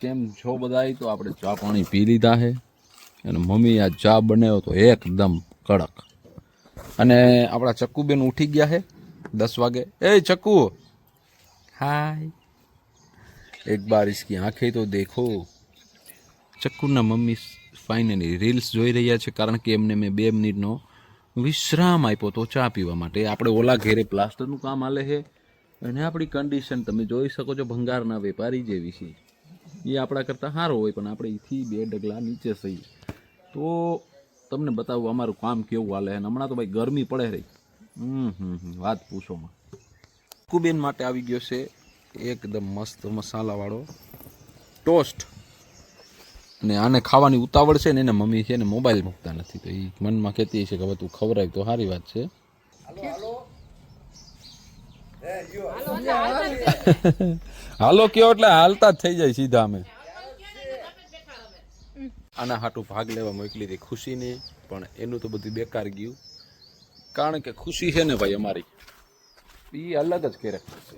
કેમ છો બધાય? તો આપણે ચા પાણી પી લીધા છે અને મમ્મી આ ચા બનાવ્યો તો એકદમ કડક. અને આપણા ચક્કુબેન ઉઠી ગયા છે 10 વાગે. એ ચક્કુ, હાય, એક બાર इसकी आंखें तो देखो. ચક્કુના મમ્મી ફાઇનલી રીલ્સ જોઈ રહ્યા છે, કારણ કે એમને મેં 2 મિનિટનો વિશ્રામ આપ્યો તો ચા પીવા માટે. આપણે ઓલા ઘેરે પ્લાસ્ટરનું કામ હાલે છે અને આપણી કન્ડિશન તમે જોઈ શકો છો, ભંગારના વેપારી જેવી છે. એ આપણા કરતાં સારો હોય પણ આપણે એથી 2 ડગલા નીચે છીએ. તો તમને બતાવું અમારું કામ કેવું હાલે. અને હમણાં તો ભાઈ ગરમી પડે રહી, વાત પૂછોમાં. ચક્કુબેન માટે આવી ગયો છે એકદમ મસ્ત મસાલાવાળો ટોસ્ટ. અને આને ખાવાની ઉતાવળ છે ને એને મમ્મી છે ને મોબાઈલ મૂકતા નથી, તો એ મનમાં કહેતી છે કે હવે તું ખવડાવ તો સારી વાત છે. હાલો કયો એટલે હાલતા જ થઈ જાય સીધા. અમે આના હાટું ભાગ લેવા મોકલી હતી ખુશીની, પણ એનું તો બધું બેકાર ગયું, કારણ કે ખુશી છે ને ભાઈ અમારી એ અલગ જ કેરેક્ટર છે.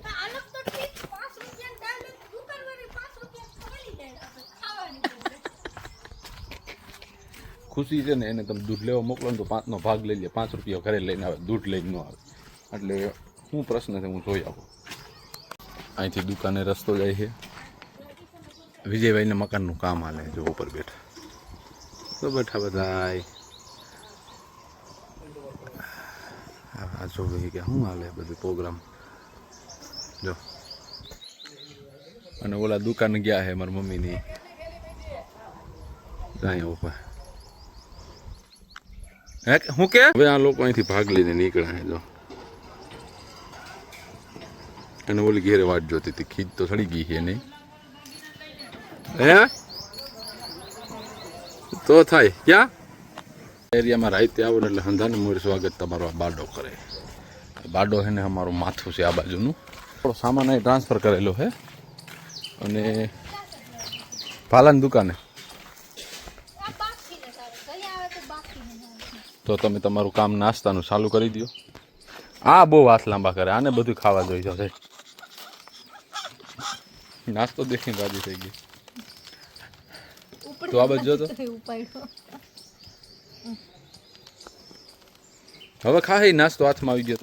ખુશી છે ને એને તમે દૂધ લેવા મોકલો ને તો 5નો ભાગ લઈ લે, 5 રૂપિયા ઘરે લઈને આવે, દૂધ લઈને ન આવે. એટલે શું પ્રશ્ન છે હું જોઈ આવું. અહીંથી દુકાને રસ્તો જાય છે. વિજયભાઈને મકાનનું કામ હાલે, જો ઉપર બેઠા તો બેઠા બધાય. આ જો ભાઈ કે શું હાલે બધું પ્રોગ્રામ જો. અને ઓલા દુકાન ગયા છે મારી મમ્મીની અહીંયા ઉપર. હું કે હવે આ લોકો અહીંથી ભાગ લઈને નીકળ્યા જો. અને ઓલી ઘેરે વાટ જોતી હતી, ખીજ તો સડી ગઈ છે નહીં. હે તો થાય ક્યાં એરિયામાં રાઈતે આવો ને એટલે હંધાને મોર સ્વાગત તમારો આ બાડો કરે. બાડો છે ને અમારું માથું છે આ બાજુનું. થોડો સામાન અહીં ટ્રાન્સફર કરેલો છે અને ભાલાની દુકાને. તો તમે તમારું કામ નાસ્તાનું ચાલુ કરી દો. આ બહુ હાથ લાંબા કરે, આને બધું ખાવા જોઈ જાવ. નાસ્તો દેખીને રાજી થઈ ગઈ. તો આ બાજુ તો હવે ખાય નાસ્તો હાથમાં આવી ગયો.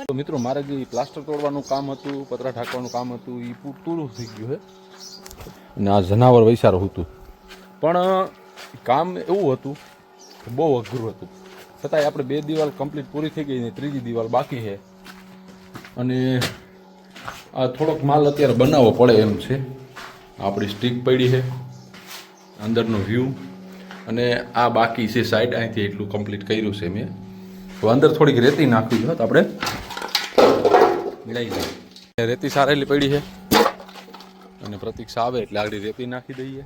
તો મિત્રો મારે જે પ્લાસ્ટર તોડવાનું કામ હતું, પતરા ઢાંકવાનું કામ હતું, એ પૂરું થઈ ગયું છે. અને આ જનાવર વૈસારો હતું, પણ કામ એવું હતું બહુ અઘરું હતું. છતાંય આપણે 2 દિવાલ કમ્પ્લીટ પૂરી થઈ ગઈ ને 3જી દિવાલ બાકી છે. અને આ થોડોક માલ અત્યારે બનાવવો પડે એમ છે. આપણી સ્ટીક પડી છે, અંદરનો વ્યૂ, અને આ બાકી છે સાઈડ. અહીંથી એટલું કમ્પ્લીટ કર્યું છે મેં. તો અંદર થોડીક રેતી નાખવી હોત આપણે લઈ લઈએ. રેતી સારેલી પડી છે અને પ્રતીક્ષા આવે એટલે આગળ રેતી નાખી દઈએ.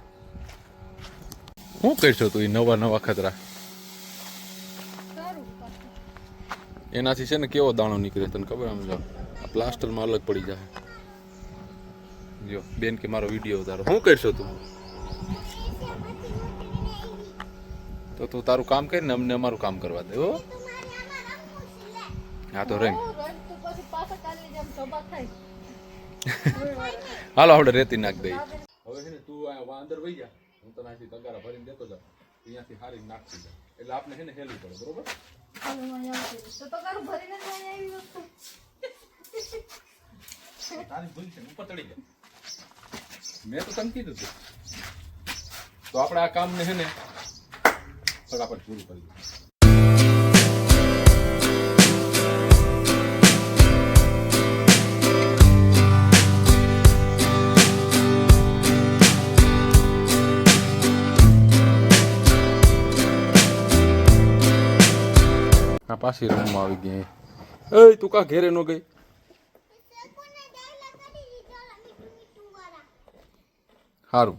શું કરશો તું એ નવા ખતરા? એનાથી છે ને કેવો દાણો નીકળે તને ખબર? આમ જો આ પ્લાસ્ટરમાં અલગ પડી જાય. જો બેન કે મારો વિડીયો ઉતારો. શું કરશો તું? તો તું તારું કામ કરીને અમને અમારું કામ કરવા દે. હો હા તો રંગ હાલો આપણે રેતી નાખ દઈએ. હવે છે ને તું અંદર વહી જા, હું તને અહીંથી તગારા ભરીને દેતો જાઉં, અહીંયાથી હારી નાખી દે એટલે આપણે છે ને હેલવું પડે. બરોબર? તારી ભૂલ છે, ઉપર ચડી જાય. મેં તો તને કીધું હતું. તો આપણે આ કામને છે ને ફટાફટ પૂરું કરી દઈએ. આ પાછી રૂમમાં આવી ગઈ. એ તું કા ઘેરે ન ગઈ? સારું.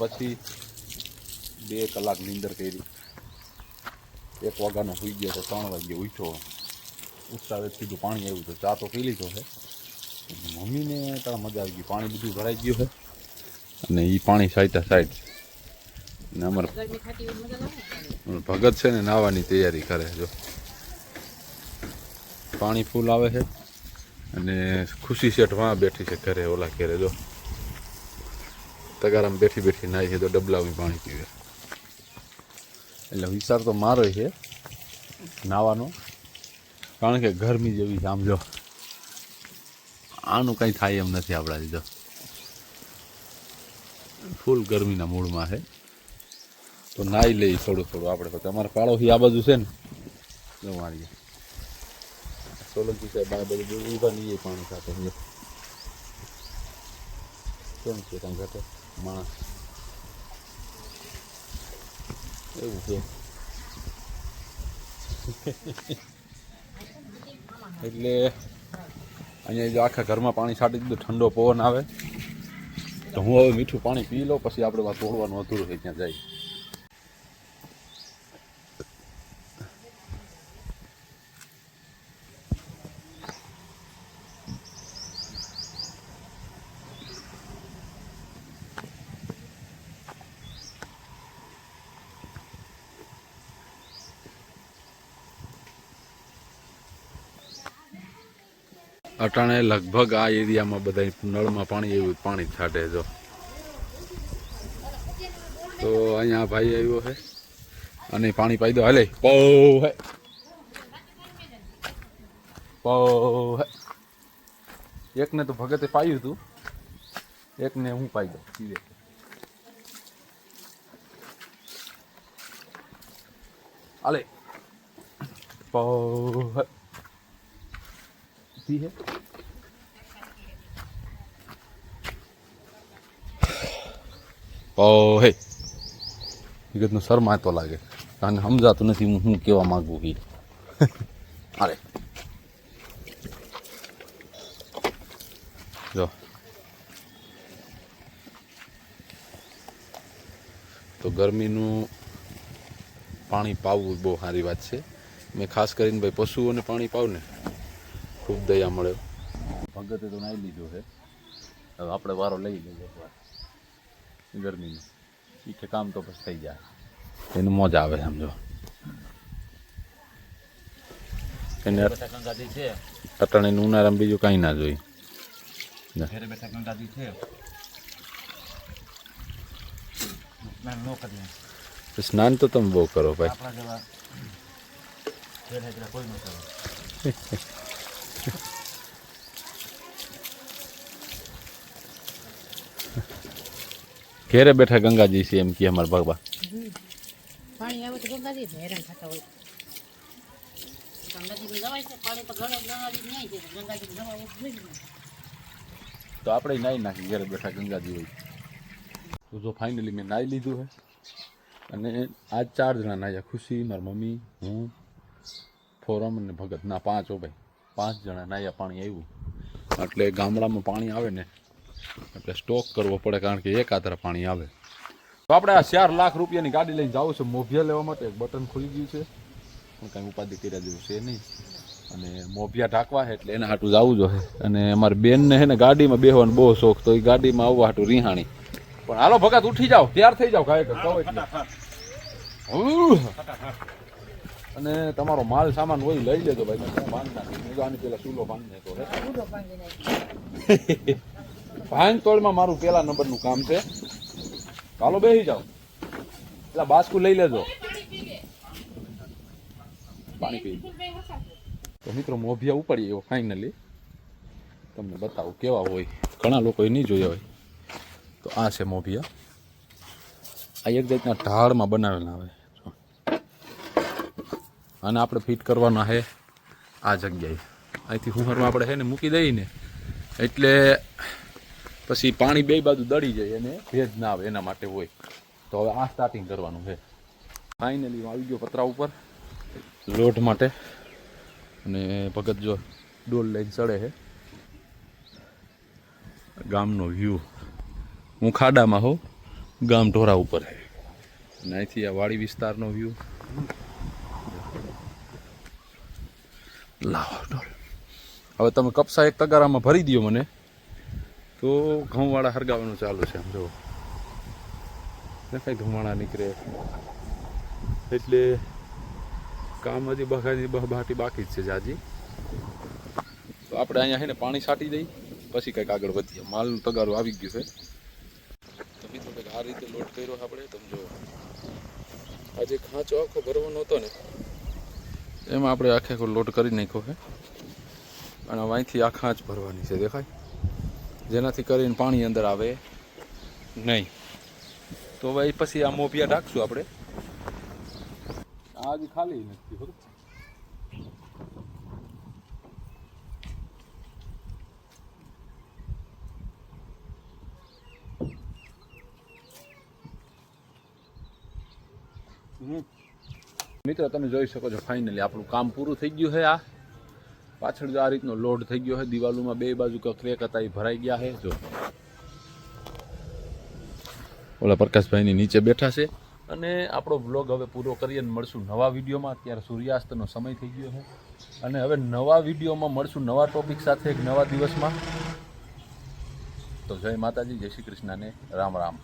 પછી 2 કલાક નીંદર કરી. 1 વાગ્યાનો સુઈ ગયો તો 3 વાગે ઉઠ્યો. ઉઠતા સીધું પાણી આવ્યું તો ચા તો પી લીધો છે. મમ્મીને તારા મજા આવી ગઈ. પાણી બધું ભરાઈ ગયું છે અને એ પાણી સાઈડ ને અમારે ભગત છે ને નાહવાની તૈયારી કરે. જો પાણી ફૂલ આવે છે અને ખુશી શેઠ વાં બેઠી છે ઘરે, ઓલા ઘરે. જો તગારામાં બેઠી નાહી છે તો ડબલામાં પાણી પીવે. એટલે વિચાર તો મારો છે નાવાનો, કારણ કે ગરમી જેવી આમ જો આનું કંઈ થાય એમ નથી આપણાથી. જો ફૂલ ગરમીના મૂડમાં છે તો નાહી લઈ થોડું આપણે. પછી અમારે પાડોશી આ બાજુ છે ને, જો મારી સોલંકી સાહેબ આ બધું ઊભા નહીં પાણી સાથે. કેમ છે કાંઈ ઘટે માણસ એવું છે. એટલે અહીંયા જો આખા ઘરમાં પાણી છાંટી દીધું, ઠંડો પવન આવે તો હું હવે મીઠું પાણી પી લઉં, પછી આપણે વાત તોડવાનું અધૂરું થઈ ત્યાં જાય. અટાણે લગભગ આ એરિયામાં બધા નળમાં પાણી એવું પાણી છાંટે. જો તો અહીંયા ભાઈ આવ્યો છે અને પાણી પાઈ દો. હાલે પૌ એકને તો ભગતે પાયું હતું, એકને હું પાઈ દઉં સીધે. હાલે પૌ है હે વિગતનું શરમા તો લાગે, કારણ સમજાતું નથી હું કેવા માંગુ. અરે જો તો ગરમીનું પાણી પાવું બહુ સારી વાત છે. મેં ખાસ કરીને ભાઈ પશુઓને પાણી પાવું ને ખૂબ દયા મળે. ભગતે તો નાહી લીધો છે, હવે આપણે વારો લઈ લઈએ ગરમીનું. એ કે કામ તો પછી થઈ જાય, એનું મોજા આવે સમજો. એને અટાણે ઉનાળામાં બીજું કાંઈ ના જોઈ. સ્નાન તો તમે બહુ કરો ભાઈ. ઘેરે બેઠા ગંગાજી છે એમ કે અમારા બાબા. પાણી આવે તો ગંગાજી હેરાન થતા હોય. ગંગાજી જવાય છે, પાણી તો ઘરે ગંગાજી નહીં છે, ગંગાજી જવાય જ નહીં. તો આપણે નાહી નાખી ઘેરે બેઠા ગંગાજી હોય. તો જો ફાઇનલી મેં નાહી લીધું છે અને આજ 4 જણા નાહ્યા. ખુશી, મારી મમ્મી, હું, ફોરમ અને ભગત. ના 5 હો ભાઈ, 5 જણા નાહ્યા. પાણી આવ્યું એટલે ગામડામાં પાણી આવે ને એટલે સ્ટોક કરવો પડે, કારણ કે એક આધારે પાણી આવે. તો આપણે આ 4 લાખ રૂપિયાની ગાડી લઈને જવું છે મોભિયા લેવા માટે. એક બટન ખુલી ગયું છે પણ કાંઈ ઉપાધિ કર્યા જેવું છે નહીં, અને મોભિયા ઢાંકવા છે એટલે એના હાટું જવું જોઈએ. અને અમારી બેનને છે ને ગાડીમાં બેસવાનો બહુ શોખ, તો એ ગાડીમાં આવવા હાટું રીહાણી. પણ હાલો ભગત ઉઠી જાઓ, તૈયાર થઈ જાઓ. કાંઈ કહો એટલે અને તમારો માલ સામાન હોય લઈ લેજો ભાઈ. બાંધ નાખી આની પેલા ચૂલો બાંધ નાખો. ભાંગ તોડમાં મારું પેલા નંબરનું કામ છે. ચાલો બેસી જાઓ, પેલા બાસ્કુ લઈ લેજો, પાણી પી. તો મિત્રો મોભિયા ઉપાડીએ એવો ફાઇનલી તમને બતાવું કેવા હોય. ઘણા લોકોએ નહીં જોયા હોય. તો આ છે મોભિયા. આ એક જાતના ઢાળમાં બનાવેલા આવે અને આપણે ફિટ કરવાના છે આ જગ્યાએ. અહીંથી હુંહરમાં આપણે છે ને મૂકી દઈએ ને એટલે પછી પાણી બે બાજુ દળી જાય અને ભેજ ના આવે, એના માટે હોય. તો હવે આ સ્ટાર્ટિંગ કરવાનું છે. ફાઇનલી આવી ગયો પતરા ઉપર લોટ માટે, અને ભગત જો ડોલ લઈને ચડે છે. ગામનો વ્યૂ. હું ખાડામાં હોઉં ગામ ઢોરા ઉપર છે અને અહીંથી આ વાડી વિસ્તારનો વ્યૂ. લાવો ઢોલ. હવે તમે કપસા એક તગારામાં ભરી દો મને તો ઘઉંવાળા હરગાવાનું ચાલુ છે. આમ જો દેખાય ધુમાડા નીકળે એટલે કામ હજી બહાટી બાકી જ છે જાજી. તો આપણે અહીંયા છે ને પાણી છાંટી દઈ પછી કંઈક આગળ વધીએ. માલનું તગારું આવી ગયું છે. તો મિત્રો કંઈક આ રીતે લોડ કર્યો આપણે. તમે જો આજે ખાંચો આખો ભરવાનો હતો ને એમાં આપણે આખે આખો લોડ કરી નાખ્યો છે અને અહીંથી આ ખાંચ ભરવાની છે દેખાય, જેનાથી કરીને પાણી અંદર આવે નહીં. તો હવે પછી આ મોપિયા ઢાંકશું આપણે. આ હજી ખાલી નથી બરોબર. મિત્રો તમે જોઈ શકો છો ફાઇનલી આપણું કામ પૂરું થઈ ગયું છે. આ પાછળ જો આ રીતનો લોડ થઈ ગયો છે. દિવાલોમાં બે બાજુ ક્રેક હતા એ ભરાઈ ગયા છે. જો ઓલા પ્રકાશભાઈની નીચે બેઠા છે. અને આપણો બ્લોગ હવે પૂરો કરીએ અને મળશું નવા વિડીયોમાં. અત્યારે સૂર્યાસ્તનો સમય થઈ ગયો છે અને હવે નવા વિડીયોમાં મળશું નવા ટોપિક સાથે એક નવા દિવસમાં. તો જય માતાજી, જય શ્રી કૃષ્ણ ને રામ રામ.